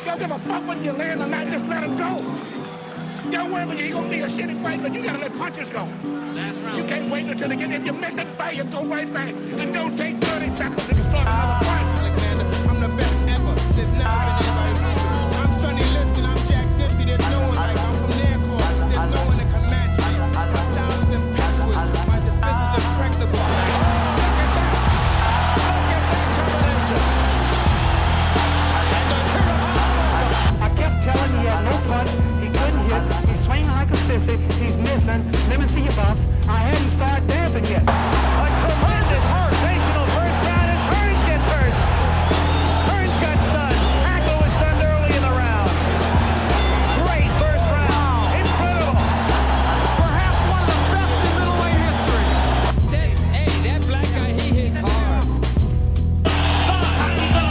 You don't give a fuck whether you land or not, just let him go. Don't worry about it, you're gonna be a shitty fight, but you gotta let punches go. Last round. You can't wait until they get, if you miss it, bang, go right back. And don't take 30 seconds to start another fight. Alexander, I'm the best ever. There's never been anybody like me. I'm Sonny Liston, I'm Jack Dempsey, there's no one like me. I'm from Nairclaw, there's no one that can match me. My style is impeccable, my defense is impregnable. Look at that combination. I kept telling him he had no punch, he couldn't hit, he's swinging like a sissy, he's missing. Let me see your box. I hadn't started dancing yet. A tremendous sensational first round, and Hearns gets hurt. Hearns got stunned. Tackle was stunned early in the round. Great first round. Incredible. Perhaps one of the best in middleweight history. That black guy, he hits hard.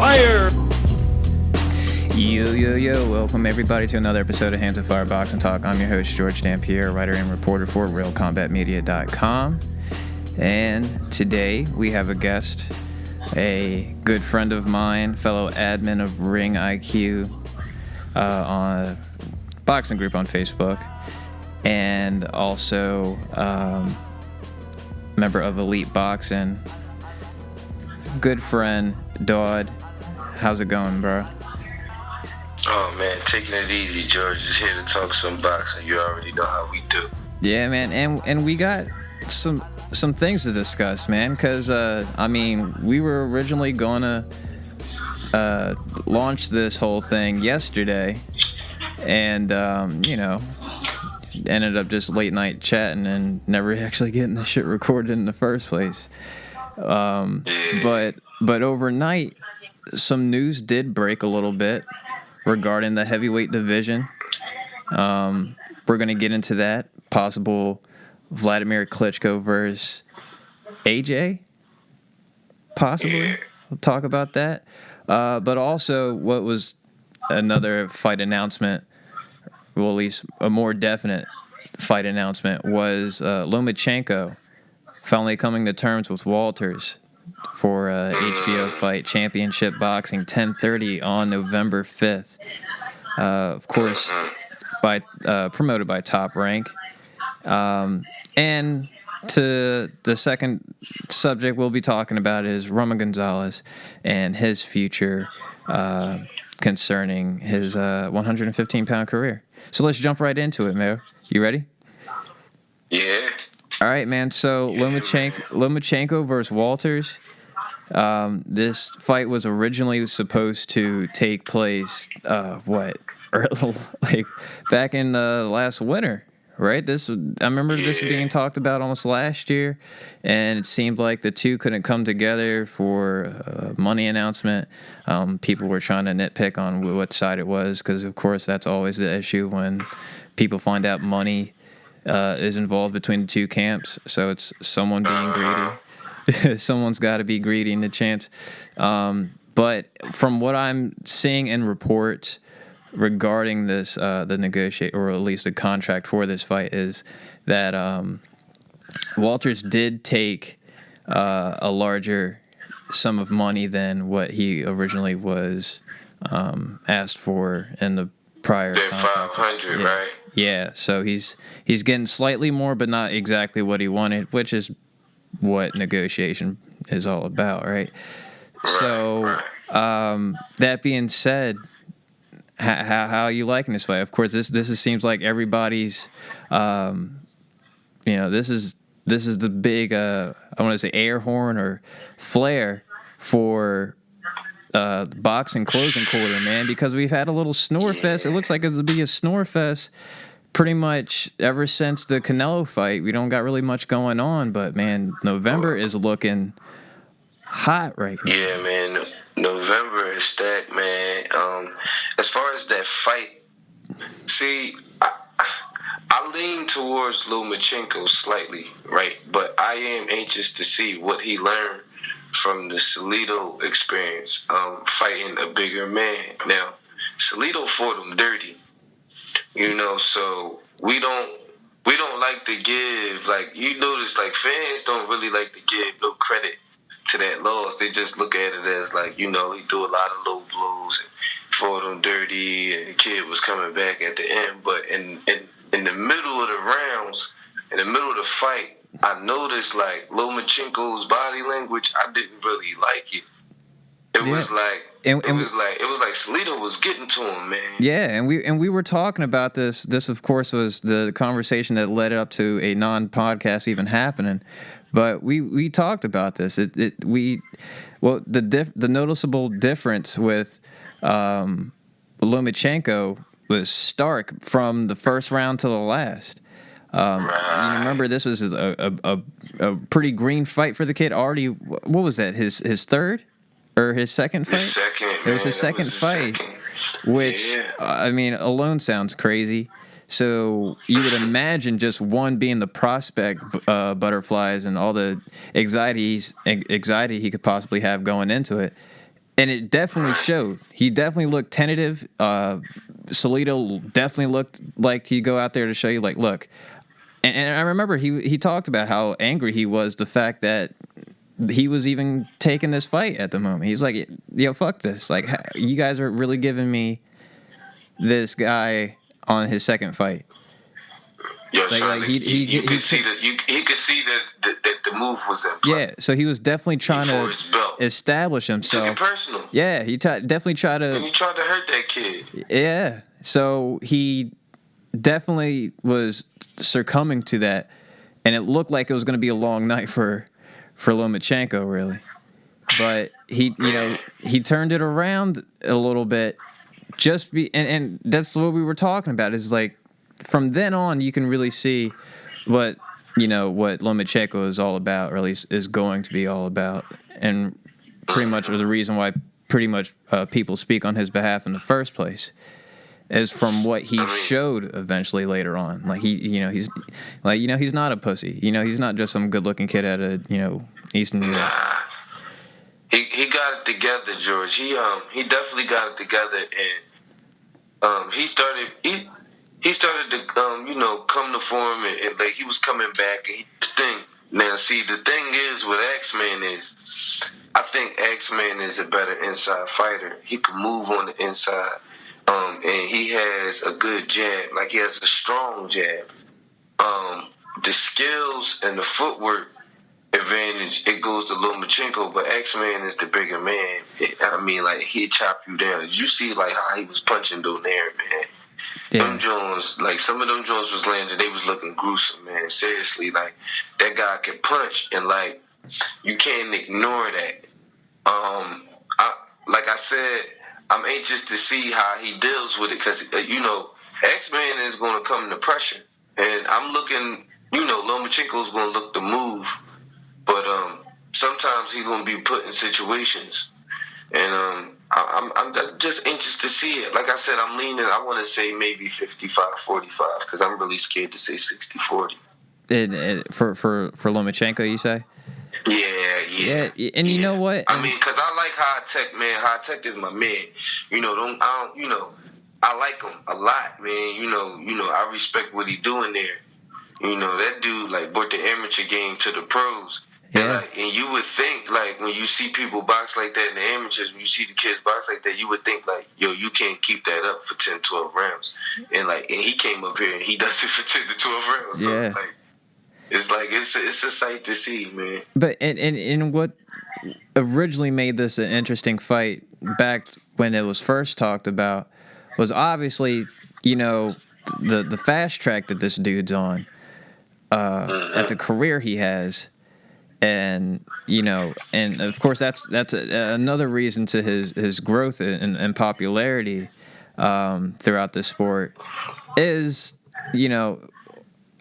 Fire! Yo, welcome everybody to another episode of Hands of Fire Boxing Talk. I'm your host, George Dampierre, writer and reporter for RealCombatMedia.com. And today we have a guest, a good friend of mine, fellow admin of Ring IQ on a boxing group on Facebook, and also member of Elite Boxing. Good friend, Dawd. How's it going, bro? Oh man, taking it easy, George. Just here to talk some boxing. You already know how we do. Yeah, man, and we got some things to discuss, man. Cause we were originally gonna launch this whole thing yesterday, and ended up just late night chatting and never actually getting the shit recorded in the first place. But overnight, some news did break a little bit regarding the heavyweight division. We're going to get into that. Possible Vladimir Klitschko versus AJ? Possibly. We'll talk about that. But also, what was another fight announcement, well, at least a more definite fight announcement, was Lomachenko finally coming to terms with Walters for HBO fight, Championship Boxing, 10:30 on November 5th. Of course, promoted by Top Rank. And to the second subject we'll be talking about is Roman Gonzalez and his future concerning his 115-pound career. So let's jump right into it, man. You ready? Yeah. All right, man. So Lomachenko versus Walters. This fight was originally supposed to take place, back in last winter, right? I remember this being talked about almost last year, and it seemed like the two couldn't come together for a money announcement. People were trying to nitpick on what side it was, because of course that's always the issue when people find out money is involved between the two camps. So it's someone being greedy. Someone's got to be greedy in the chance. But from what I'm seeing in reports regarding this, the negotiate, or at least the contract for this fight, is that Walters did take a larger sum of money than what he originally was asked for in the prior contract. 500, yeah. right? Yeah, so he's getting slightly more, but not exactly what he wanted, which is what negotiation is all about, right? So, that being said, how are you liking this fight? Of course, this seems like everybody's, this is the big, I want to say air horn or flare for boxing closing quarter, man, because we've had a little snore fest. It looks like it'll be a snore fest pretty much ever since the Canelo fight. We don't got really much going on, but man, November is looking hot right now. Yeah, man. November is stacked, man. As far as that fight, see, I lean towards Lomachenko slightly, right? But I am anxious to see what he learned from the Salido experience, fighting a bigger man. Now, Salido fought him dirty. So we don't like to give, like, you notice, like, fans don't really like to give no credit to that loss. They just look at it as like, he threw a lot of low blows and fought him dirty, and the kid was coming back at the end. But in the middle of the rounds, in the middle of the fight, I noticed like Lomachenko's body language. I didn't really like it. It was like it was like Salido was getting to him, man. Yeah, and we were talking about this. This, of course, was the conversation that led up to a non-podcast even happening. But we talked about this. The noticeable difference with Lomachenko was stark from the first round to the last. You remember this was a pretty green fight for the kid. Already, what was that? His third or his second fight? His second. It was his second fight, which I mean, alone sounds crazy. So you would imagine just one being the prospect butterflies and all the anxiety he could possibly have going into it. And it definitely showed. He definitely looked tentative. Salido definitely looked like he'd go out there to show you, like, look. And I remember he talked about how angry he was, the fact that he was even taking this fight at the moment. He's like, yo, fuck this. Like, you guys are really giving me this guy on his second fight. Yeah, like he could see that the move was in play. Yeah, so he was definitely trying to establish himself. Took it personal. Yeah, he definitely tried to. And he tried to hurt that kid. Yeah, so he definitely was succumbing to that, and it looked like it was going to be a long night for Lomachenko, really. But he turned it around a little bit. And that's what we were talking about. Is like from then on, you can really see what Lomachenko is all about, or at least is going to be all about, and pretty much the reason why people speak on his behalf in the first place is from what he showed eventually later on. Like he's not a pussy. He's not just some good-looking kid out of Eastern New York. Nah. He got it together, George. He definitely got it together, and he started to come to form, and like he was coming back. And now, see, the thing is with X-Man is, I think X-Man is a better inside fighter. He can move on the inside, and he has a good jab. Like, he has a strong jab. The skills and the footwork advantage, it goes to Lomachenko, but X-Man is the bigger man. He'd chop you down. Did you see like how he was punching Donaire, man? Yeah. Them Jones, like some of them Jones was landing, they was looking gruesome, man. Seriously, like that guy can punch, and like you can't ignore that. Like I said, I'm anxious to see how he deals with it, because X-Man is going to come to pressure, and I'm looking. Lomachenko's going to look to move. But sometimes he's gonna be put in situations, and I'm just anxious to see it. Like I said, I'm leaning. I want to say maybe 55-45, because I'm really scared to say 60-40. For Lomachenko, you say? Yeah. And you know what? I mean, because I like Hi-tec, man. Hi-tec is my man. I like him a lot, man. I respect what he doing there. That dude like brought the amateur game to the pros. Yeah. And you would think, like, when you see people box like that in the amateurs, when you see the kids box like that, you would think, like, yo, you can't keep that up for 10, 12 rounds. And he came up here and he does it for 10 to 12 rounds. So it's a sight to see, man. But and what originally made this an interesting fight back when it was first talked about was obviously, the fast track that this dude's on, at the career he has. And and of course that's another reason to his growth and popularity throughout the sport is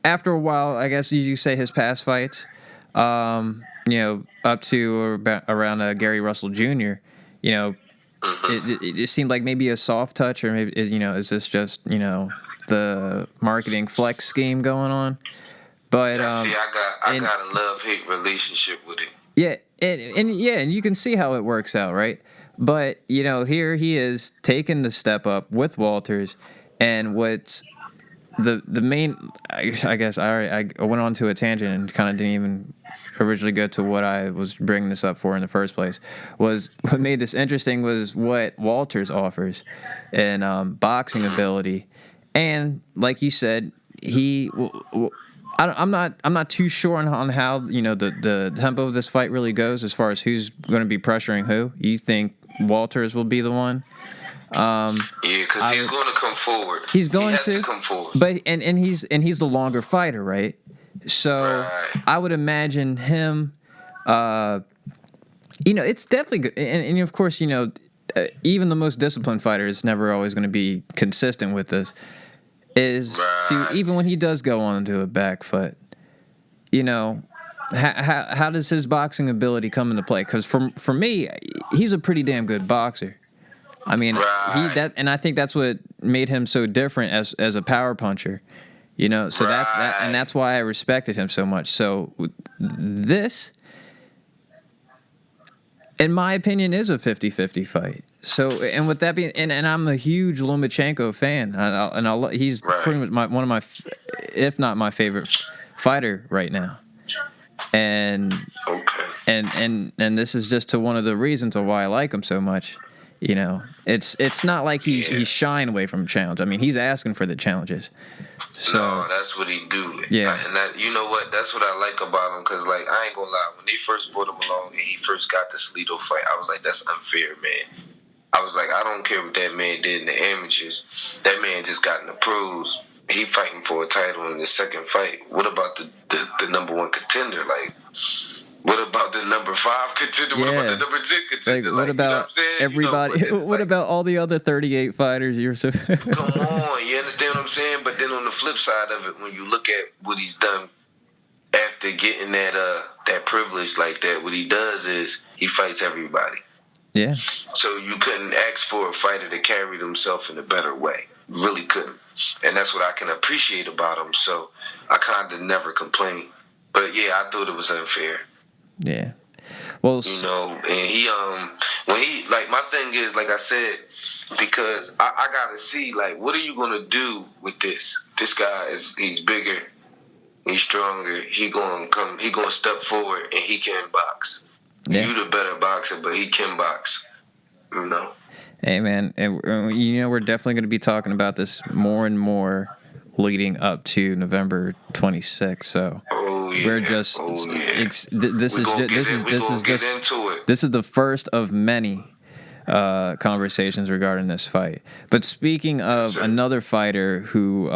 after a while, I guess you say his past fights, up to around Gary Russell Jr. It seemed like maybe a soft touch, or maybe is this just the marketing flex scheme going on? But I got a love-hate relationship with it. Yeah, and you can see how it works out, right? But here he is taking the step up with Walters, and what's the main, I guess I went on to a tangent and kind of didn't even originally go to what I was bringing this up for in the first place. Was what made this interesting was what Walters offers in boxing ability, and like you said, I'm not too sure on how the tempo of this fight really goes as far as who's going to be pressuring who. You think Walters will be the one? Yeah, because he's going to come forward. He's going to come forward. But and he's the longer fighter, right? So Right. I would imagine him. It's definitely good, and of course, even the most disciplined fighter is never always going to be consistent with this. Even when he does go on to a back foot, how does his boxing ability come into play? Because for me, he's a pretty damn good boxer. I mean, and I think that's what made him so different as a power puncher. So that's why I respected him so much. So this, in my opinion, is a 50-50 fight. So, and with that being, and I'm a huge Lomachenko fan, he's pretty much one of my, if not my favorite fighter right now. And this is just to one of the reasons of why I like him so much. It's not like he's shying away from challenge. I mean, he's asking for the challenges. So no, that's what he do. Yeah. And that, you know what? That's what I like about him. Because, like, I ain't going to lie. When they first brought him along and he first got the Salido fight, I was like, that's unfair, man. I was like, I don't care what that man did in the amateurs. That man just got in the pros. He fighting for a title in the second fight. What about the number one contender? Like, what about the number 5 contender? Yeah. What about the number 10 contender? What about you know what I'm saying? everybody? What about all the other 38 fighters you're so? Come on, you understand what I'm saying? But then on the flip side of it, when you look at what he's done after getting that privilege like that, what he does is he fights everybody. Yeah. So you couldn't ask for a fighter to carry himself in a better way. Really couldn't. And that's what I can appreciate about him. So I kind of never complain. But yeah, I thought it was unfair. Yeah. Well, and he when he, like, my thing is, like I said, because I gotta see, like, what are you gonna do with this? This guy he's bigger, he's stronger, he gonna step forward and he can box. Yeah. You the better boxer, but he can box. Hey man, and we're definitely going to be talking about this more and more leading up to November 26th. So we're just this is the first of many conversations regarding this fight. But speaking of another fighter who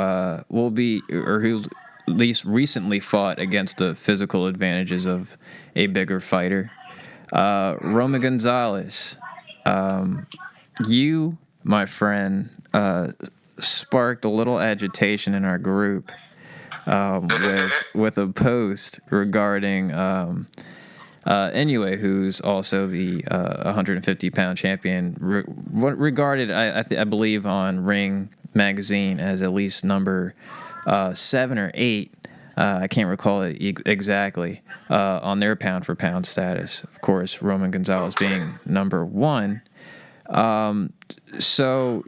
will be, or who at least recently fought against the physical advantages of a bigger fighter, Roman Gonzalez. You, my friend, sparked a little agitation in our group with a post regarding Inoue, who's also the 150-pound champion, regarded, I believe, on Ring Magazine as at least number 7 or 8. I can't recall it exactly, on their pound-for-pound status. Of course, Roman Gonzalez being number 1. So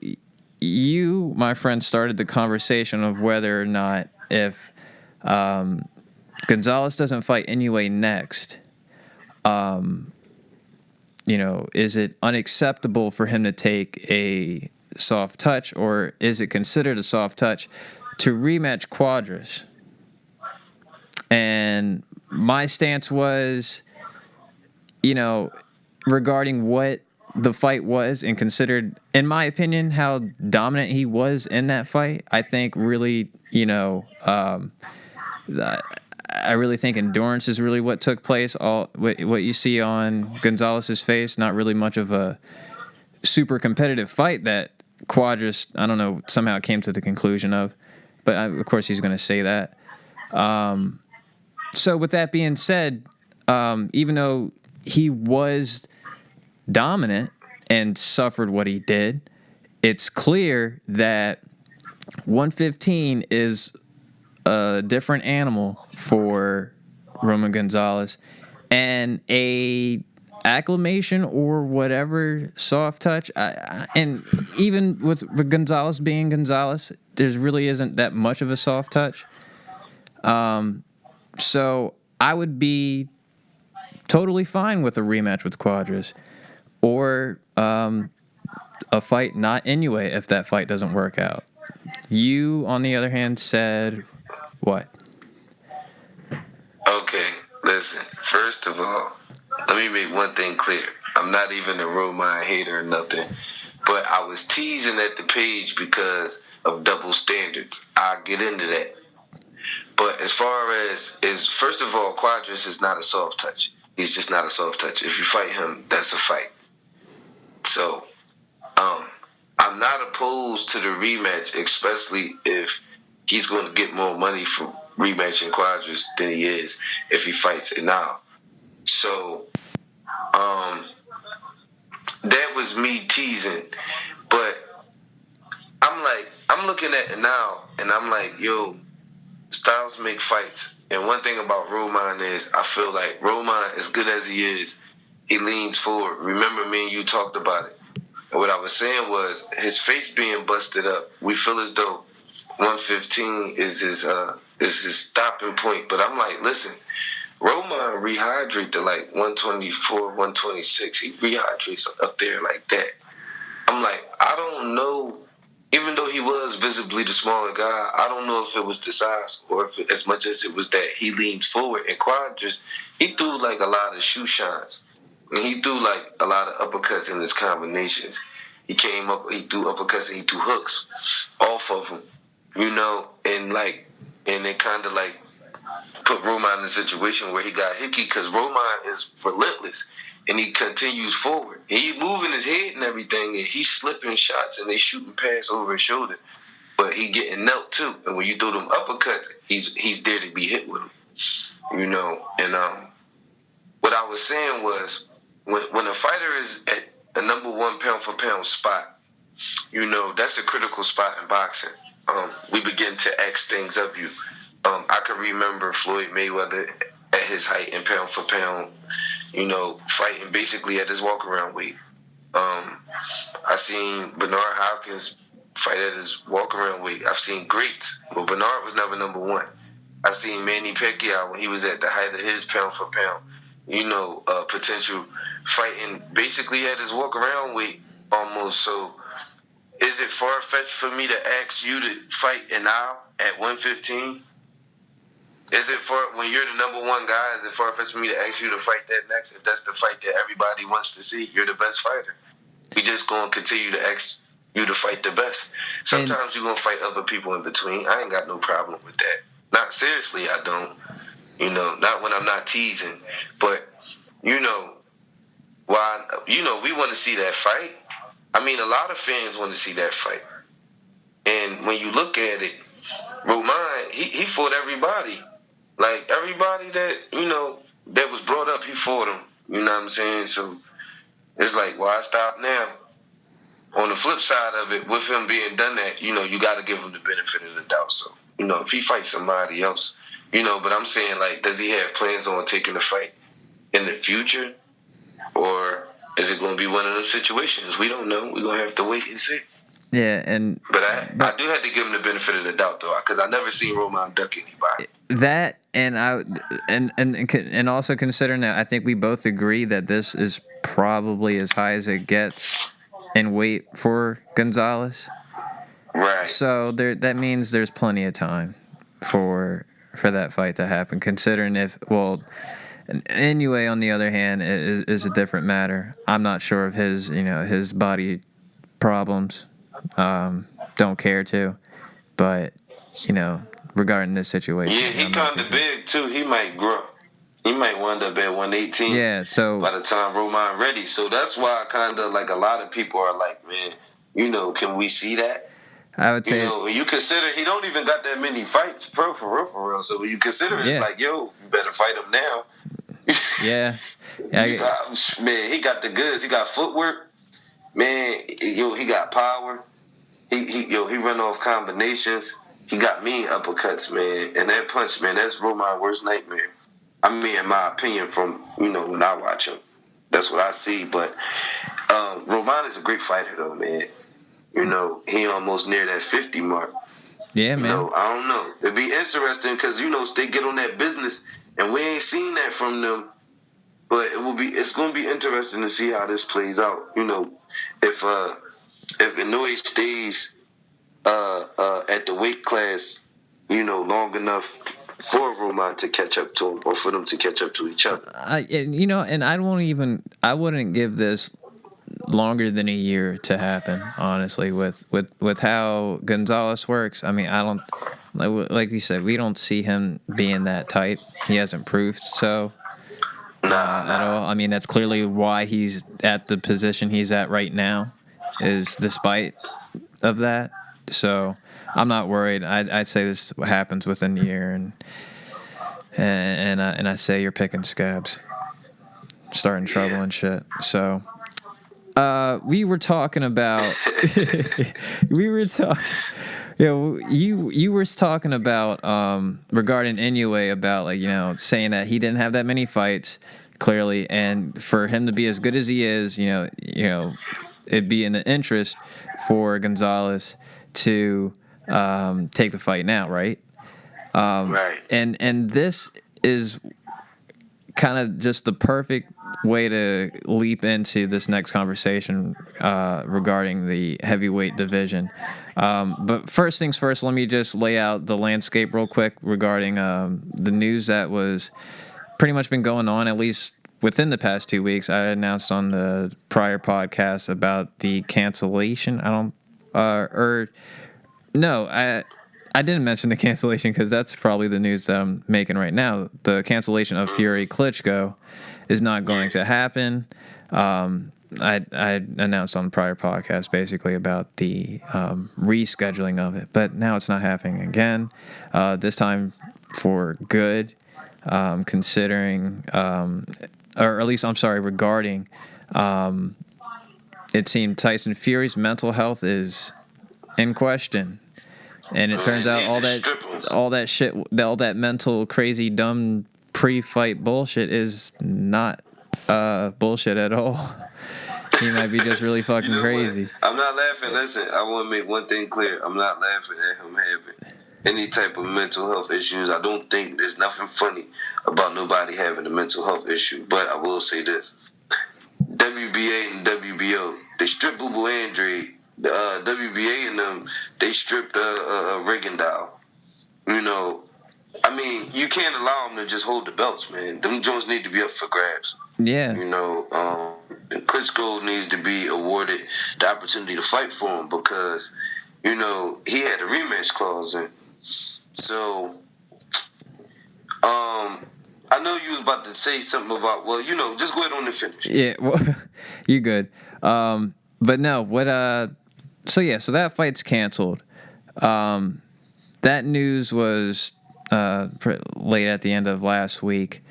you, my friend, started the conversation of whether or not, if Gonzalez doesn't fight Inoue next, is it unacceptable for him to take a soft touch, or is it considered a soft touch to rematch Cuadras? And my stance was, regarding what the fight was, and considered, in my opinion, how dominant he was in that fight. I think really, I really think endurance is really what took place. All what you see on Gonzalez's face, not really much of a super competitive fight that Cuadras, I don't know, somehow came to the conclusion of. But of course he's going to say that. So with that being said, even though he was dominant and suffered what he did, it's clear that 115 is a different animal for Roman Gonzalez, and a acclamation or whatever soft touch, and even with Gonzalez being Gonzalez, really isn't that much of a soft touch. So I would be totally fine with a rematch with Quadras, or a fight not Inoue if that fight doesn't work out. You, on the other hand, said what? Okay, listen. First of all, let me make one thing clear. I'm not even a Roman hater or nothing, but I was teasing at the page because of double standards. I'll get into that. But as far as first of all, Quadras is not a soft touch. He's just not a soft touch. If you fight him, that's a fight. So, I'm not opposed to the rematch, especially if he's going to get more money from rematching Quadras than he is if he fights Inoue. So, that was me teasing. But I'm looking at Inoue and I'm like, yo, styles make fights. And one thing about Roman is I feel like Roman, as good as he is, he leans forward. Remember me and you talked about it. And what I was saying was his face being busted up. We feel as though 115 is his stopping point. But I'm like, listen, Roman rehydrates to like 124, 126. He rehydrates up there like that. I'm like, I don't know. Even though he was visibly the smaller guy, I don't know if it was the size or if it, as much as it was that he leans forward. And Quadras, he threw like a lot of shoe shines. And he threw like a lot of uppercuts in his combinations. He came up, he threw uppercuts and he threw hooks off of him, you know, and it kind of like put Roman in a situation where he got hickey because Roman is relentless and he continues forward. And he moving his head and everything and he's slipping shots and they shooting past over his shoulder. But he getting knelt too. And when you throw them uppercuts, he's there to be hit with them, you know. And what I was saying was, when a fighter is at a number one pound for pound spot, you know, that's a critical spot in boxing. We begin to ask things of you. I can remember Floyd Mayweather at his height in pound for pound, you know, fighting basically at his walk-around weight. I seen Bernard Hopkins fight at his walk-around weight. I've seen greats, but Bernard was never number one. I seen Manny Pacquiao when he was at the height of his pound for pound, you know, potential fighting basically at his walk-around weight almost. So is it far-fetched for me to ask you to fight Inoue at 115? Is it when you're the number one guy, is it far-fetched for me to ask you to fight that next? If that's the fight that everybody wants to see, you're the best fighter. We just going to continue to ask you to fight the best. Sometimes you're going to fight other people in between. I ain't got no problem with that. Not seriously, I don't. You know, not when I'm not teasing. But, you know, why? You know, we want to see that fight. I mean, a lot of fans want to see that fight. And when you look at it, Roman, he fought everybody. Like, everybody that, you know, that was brought up, he fought him. You know what I'm saying? So, it's like, why stop now? On the flip side of it, with him being done that, you know, you got to give him the benefit of the doubt. So, you know, if he fights somebody else, you know, but I'm saying, like, does he have plans on taking the fight in the future? Or is it going to be one of those situations? We don't know. We're going to have to wait and see. Yeah, and but I do have to give him the benefit of the doubt though, because I never seen Roman duck anybody. That and also considering that I think we both agree that this is probably as high as it gets in weight for Gonzalez. Right. So that means there's plenty of time for that fight to happen. Considering Inoue on the other hand is a different matter. I'm not sure of his body problems. Don't care to, but regarding this situation, yeah, he kind of big too. He might grow. He might wind up at 118. Yeah, so by the time Roman ready, so that's why kind of like a lot of people are like, man, can we see that? I would say, when you consider he don't even got that many fights, for real. So when you consider it's like, yo, you better fight him now. Yeah, he got the goods. He got footwork. Man, he got power. He run off combinations. He got mean uppercuts, man. And that punch, man, that's Roman's worst nightmare. I mean, in my opinion, from, when I watch him. That's what I see. But Roman is a great fighter, though, man. He almost near that 50 mark. Yeah, man. I don't know. It'd be interesting because they get on that business, and we ain't seen that from them. But it's gonna be interesting to see how this plays out. If Inoue stays at the weight class, long enough for Roman to catch up to him, or for them to catch up to each other. And I wouldn't give this longer than a year to happen, honestly, with how Gonzalez works. I mean, I don't, like you said, we don't see him being that type. He hasn't proved so. At all. I mean, that's clearly why he's at the position he's at right now, is despite of that. So I'm not worried. I'd say this happens within a year, and I say you're picking scabs, starting trouble and shit. So we were talking about you were talking about regarding Inoue about saying that he didn't have that many fights clearly, and for him to be as good as he is, it'd be in the interest for Gonzalez to take the fight now, right? Right. And this is kind of just the perfect way to leap into this next conversation regarding the heavyweight division. But first things first, let me just lay out the landscape real quick regarding the news that was pretty much been going on, at least within the past 2 weeks. I announced on the prior podcast about the cancellation. I didn't mention the cancellation because that's probably the news that I'm making right now. The cancellation of Fury Klitschko is not going to happen. I announced on the prior podcast basically about the rescheduling of it, but now it's not happening again. This time for good, considering, or at least regarding. It seemed Tyson Fury's mental health is in question. And it turns out all that shit, all that mental, crazy, dumb pre-fight bullshit is not bullshit at all. He might be just really fucking crazy. What? I'm not laughing. Listen, I want to make one thing clear. I'm not laughing at him having any type of mental health issues. I don't think there's nothing funny about nobody having a mental health issue. But I will say this. WBA and WBO, they stripped Boo Boo Andre. The WBA and them, they stripped Rigondeaux. I mean, you can't allow them to just hold the belts, man. Them Jones need to be up for grabs. Yeah. Klitschko needs to be awarded the opportunity to fight for him because, he had a rematch clause in. So, I know you was about to say something about, just go ahead on and finish. Yeah, well, you good. But no, so that fight's canceled. That news was late at the end of last week.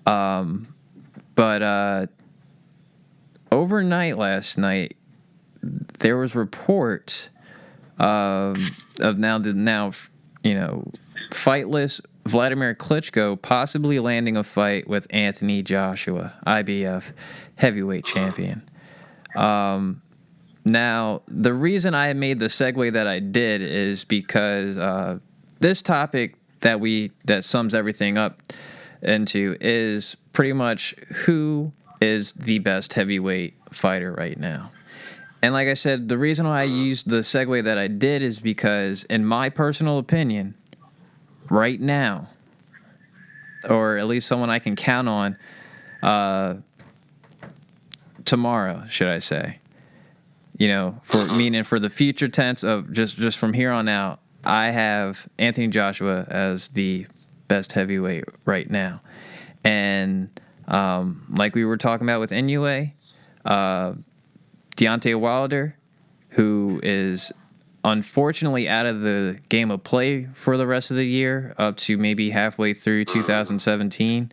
But overnight last night, there was reports of now fightless Vladimir Klitschko possibly landing a fight with Anthony Joshua, IBF heavyweight champion. Now, the reason I made the segue that I did is because this topic that sums everything up into is pretty much who is the best heavyweight fighter right now. And like I said, the reason why I used the segue that I did is because, in my personal opinion, right now, or at least someone I can count on tomorrow, should I say, meaning for the future tense of just from here on out, I have Anthony Joshua as the best heavyweight right now. And like we were talking about with Inoue, Deontay Wilder, who is unfortunately out of the game of play for the rest of the year, up to maybe halfway through 2017.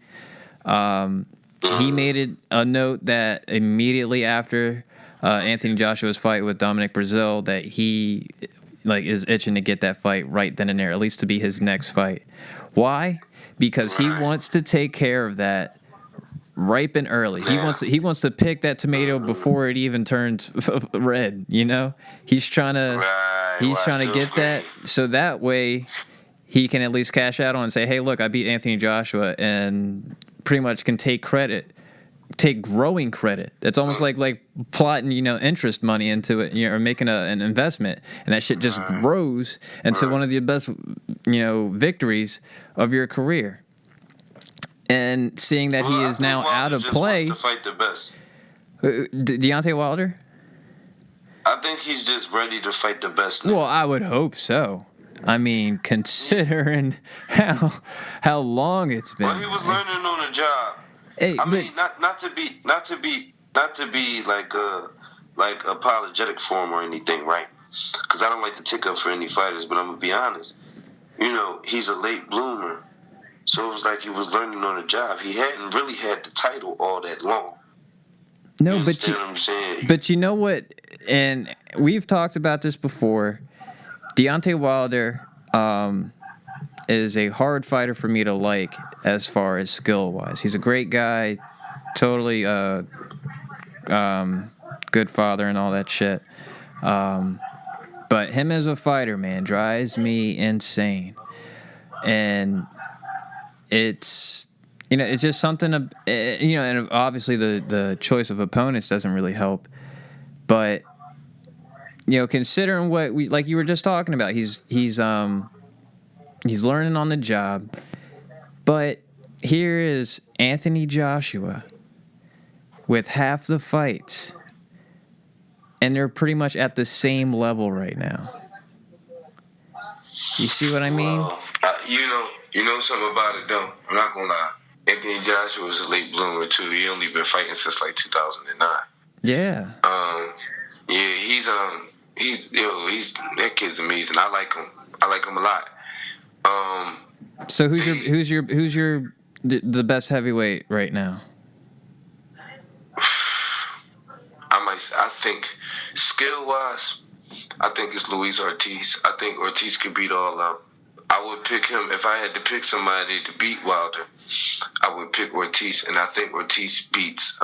He made it a note that immediately after Anthony Joshua's fight with Dominic Breazeale, that he is itching to get that fight right then and there, at least to be his next fight. Why? Because he wants to take care of that ripen early. Yeah. He wants to pick that tomato before it even turns red. You know, he's trying to get that so that way he can at least cash out on and say, hey, look, I beat Anthony Joshua, and pretty much can take growing credit. It's almost like plotting, interest money into it, or making an investment, and that shit just grows into one of the best, victories of your career. And seeing that he is now out of play. Wants to fight the best. Deontay Wilder? I think he's just ready to fight the best now. Well, I would hope so. I mean, considering how long it's been. Well, he was learning on the job. Hey, I mean, not to be like apologetic for him or anything, right? Because I don't like to tick up for any fighters, but I'm gonna be honest. He's a late bloomer, so it was like he was learning on the job. He hadn't really had the title all that long. No, you understand what I'm saying? But you know what? And we've talked about this before. Deontay Wilder is a hard fighter for me to like as far as skill-wise. He's a great guy, totally good father and all that shit. But him as a fighter, man, drives me insane. And it's just something, and obviously the choice of opponents doesn't really help. But, considering what like you were just talking about, he's learning on the job. But here is Anthony Joshua with half the fights, and they're pretty much at the same level right now. You see what I mean? Well, you know something about it, though. I'm not gonna lie. Anthony Joshua was a late bloomer too. He only been fighting since like 2009. Yeah. Yeah, he's that kid's amazing. I like him a lot. So who's your the best heavyweight right now? I think skill wise, I think it's Luis Ortiz. I think Ortiz can beat all of them. I would pick him if I had to pick somebody to beat Wilder. I would pick Ortiz, and I think Ortiz beats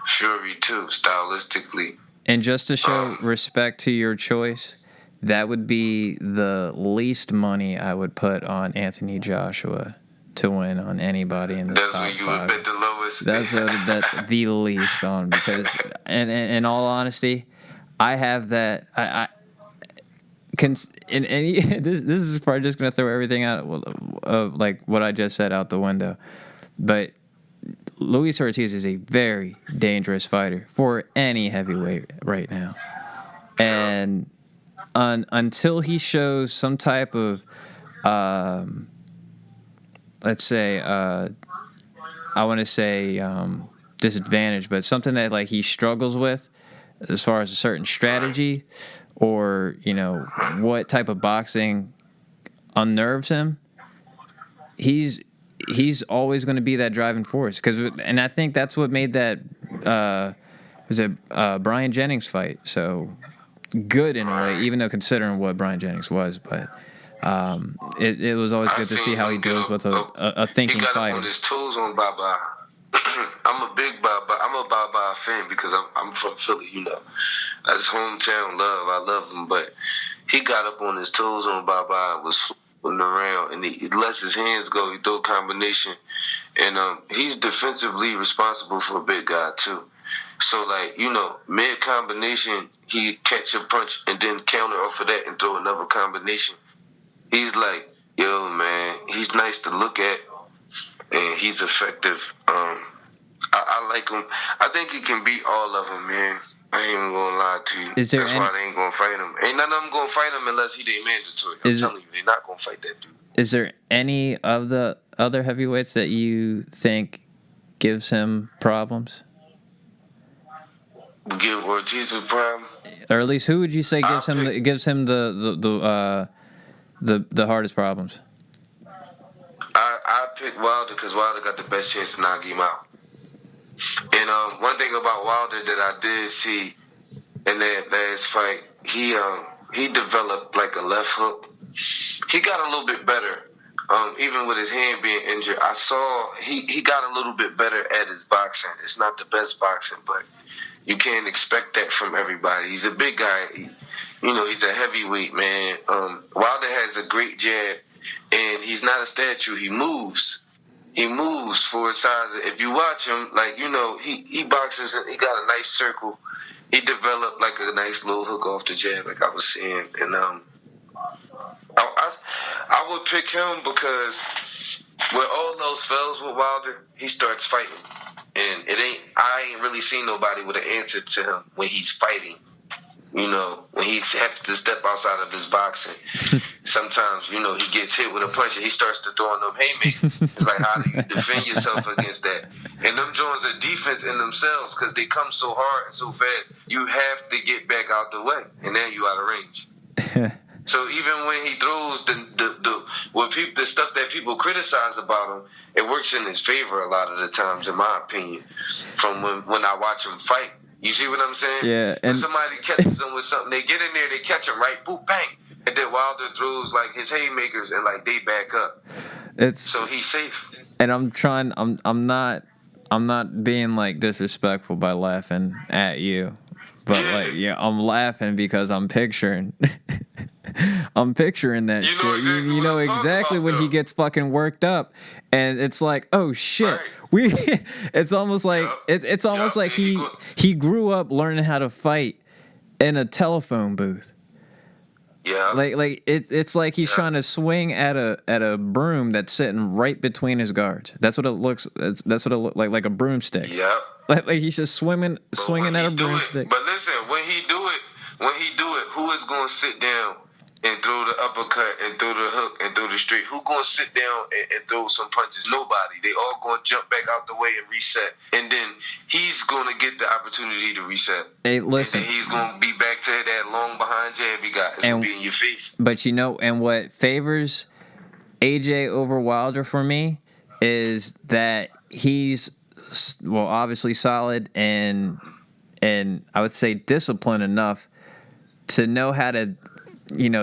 Fury too, stylistically. And just to show respect to your choice, that would be the least money I would put on Anthony Joshua to win on anybody in the top 5. That's what you would bet the lowest. That's what I would bet the least on, because, and in all honesty, I have that. This is probably just going to throw everything out of like what I just said out the window, but Luis Ortiz is a very dangerous fighter for any heavyweight right now, and until he shows some type of let's say I want to say disadvantage, but something that like he struggles with as far as a certain strategy, or what type of boxing unnerves him, he's always going to be that driving force. And I think that's what made that Brian Jennings fight so good in a way, even though considering what Brian Jennings was, but it was always good to see how he deals with a thinking fighter. He got up on his toes on Baba. I'm a Baba fan because I'm from Philly, That's hometown love. I love him, but he got up on his toes on Baba and was flipping around, and he lets his hands go. He throw a combination, and he's defensively responsible for a big guy too. So mid combination, he catch a punch and then counter off of that and throw another combination. He's like, yo, man, he's nice to look at, and he's effective. I like him. I think he can beat all of them, man. I ain't even gonna lie to you. That's why they ain't gonna fight him. Ain't none of them gonna fight him unless he they mandatory. I'm telling you, they're not gonna fight that dude. Is there any of the other heavyweights that you think gives him problems? Give Ortiz a problem? Or at least who would you say gives him the hardest problems? I pick Wilder because Wilder got the best chance to knock him out. And one thing about Wilder that I did see in that last fight, he developed like a left hook. He got a little bit better even with his hand being injured, I saw he got a little bit better at his boxing. It's not the best boxing, but you can't expect that from everybody. He's a big guy. He's a heavyweight, man. Wilder has a great jab, and he's not a statue. He moves. He moves for his size. If you watch him, he boxes and he got a nice circle. He developed like a nice little hook off the jab, like I was saying. And I would pick him because with all those fails with Wilder, he starts fighting. And I ain't really seen nobody with an answer to him when he's fighting. When he has to step outside of his boxing. Sometimes, he gets hit with a punch and he starts to throw them haymakers. It's like, how do you defend yourself against that? And them Jones are defense in themselves because they come so hard and so fast. You have to get back out the way, and then you out of range. So even when he throws the stuff that people criticize about him, it works in his favor a lot of the times, in my opinion. From when I watch him fight. You see what I'm saying? Yeah. When somebody catches him with something, they get in there, they catch him, right? Boop, bang. And then Wilder throws like his haymakers and like they back up. So he's safe. And I'm not being like disrespectful by laughing at you. But I'm laughing because I'm picturing that shit. Exactly you know exactly when he gets fucking worked up, and it's like, oh shit, right. It's almost like it's almost like he grew up learning how to fight in a telephone booth. Yeah. Like it's like he's trying to swing at a broom that's sitting right between his guards. That's what it looks. That's what it looks like a broomstick. Yeah. Like he's just swinging at a broomstick. But listen, when he do it, who is going to sit down and throw the uppercut and throw the hook and throw the straight? Who going to sit down and throw some punches? Nobody. They all going to jump back out the way and reset. And then he's going to get the opportunity to reset. Hey, listen. And then he's going to be back to that long behind jab he got. It's going to be in your face. But and what favors AJ over Wilder for me is that he's, obviously solid and I would say disciplined enough to know how to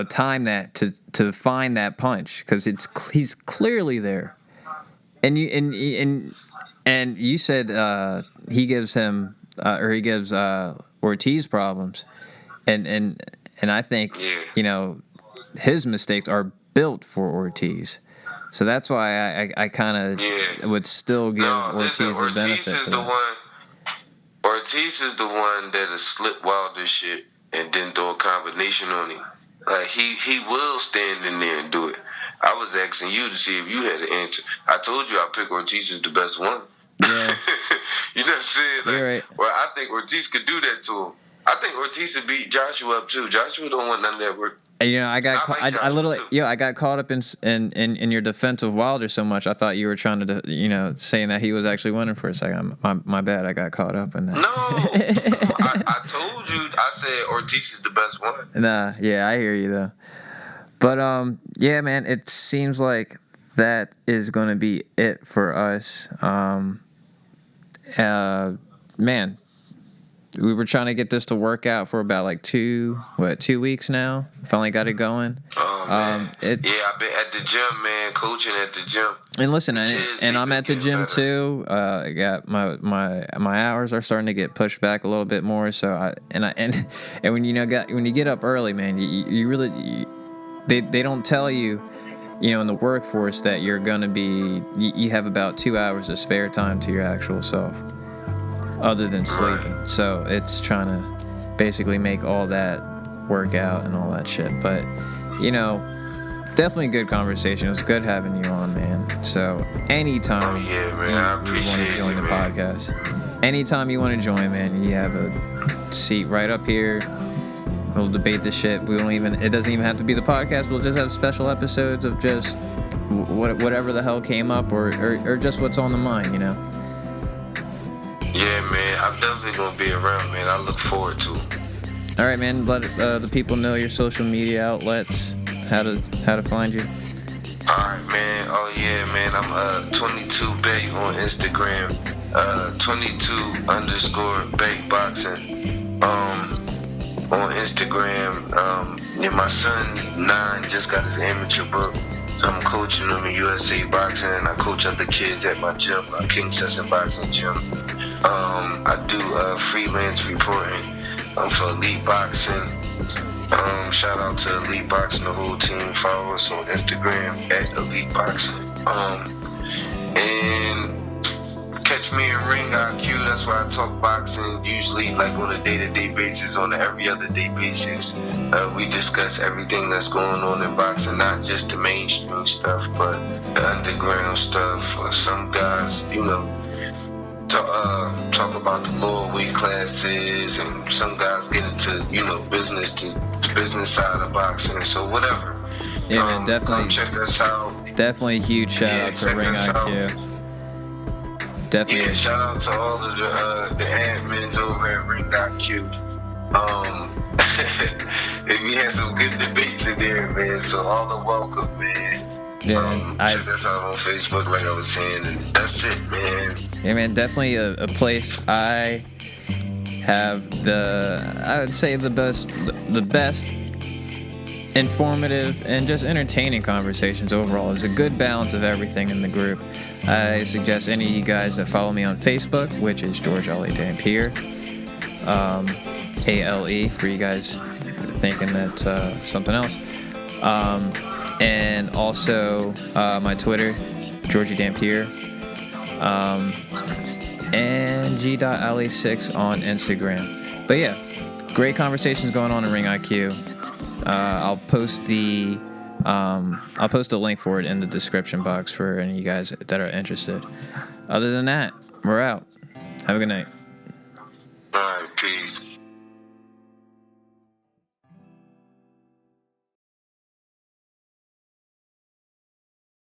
time that to find that punch, because he's clearly there. And you said he gives him he gives Ortiz problems, and I think his mistakes are built for Ortiz. So that's why I kind of would still give Ortiz the benefit. Ortiz is the one that'll slip Wilder shit and then throw a combination on him. Like he will stand in there and do it. I was asking you to see if you had an answer. I told you I pick Ortiz as the best one. Yeah. You know what I'm saying? Like, you're right. Well, I think Ortiz could do that to him. I think Ortiz would beat Joshua up too. Joshua don't want none of that work. I got caught up in your defense of Wilder so much. I thought you were trying to, saying that he was actually winning for a second. My bad. I got caught up in that. No, I told you. I said Ortiz is the best one. Nah, yeah, I hear you though. But yeah, man, it seems like that is going to be it for us. Man. We were trying to get this to work out for about like 2 weeks now. Finally got it going. Oh, man. I've been at the gym, man, coaching at the gym. And listen, and I'm at the gym too. I got my hours are starting to get pushed back a little bit more. So and when you get up early, man, you really they don't tell you, in the workforce that you're gonna be you have about 2 hours of spare time to your actual self. Other than sleeping. So it's trying to basically make all that work out and all that shit. But, definitely good conversation. It was good having you on, man. So anytime you want to join the podcast, anytime you want to join, man, you have a seat right up here. We'll debate the shit. It doesn't even have to be the podcast. We'll just have special episodes of just whatever the hell came up or just what's on the mind, Yeah, man, I'm definitely going to be around, man. I look forward to it. All right, man. Let the people know your social media outlets, how to find you. All right, man. Oh, yeah, man. I'm 22Bay on Instagram. 22_Bay Boxing. On Instagram. My son, 9, just got his amateur book. I'm coaching them in USA Boxing, and I coach other kids at my gym, my King Sesson Boxing Gym. I do freelance reporting for Elite Boxing. Shout out to Elite Boxing, the whole team. Follow us on Instagram at Elite Boxing. And catch me in Ring IQ. That's why I talk boxing usually like on a day-to-day basis, on an every other day basis. We discuss everything that's going on in boxing, not just the mainstream stuff, but the underground stuff. Some guys, talk about the lower weight classes, and some guys get into business, the business side of boxing. So whatever. Yeah, man, definitely. Check us out. Definitely a huge shout out to Ring IQ. Definitely. Yeah, shout out to all of the admins over at Ring IQ. And we had some good debates in there, man. So all are welcome, man. Yeah, check us out on Facebook, like I was saying, and that's it, man. Yeah, man, definitely a place I have I would say the best informative and just entertaining conversations overall. It's a good balance of everything in the group. I suggest any of you guys that follow me on Facebook, which is G.Alé Dampier, ALE for you guys thinking that's something else. And also my Twitter, Georgie Dampier, and G.Alé6 on Instagram. But yeah, great conversations going on in Ring IQ. I'll post a link for it in the description box for any of you guys that are interested. Other than that, we're out. Have a good night. All right, peace.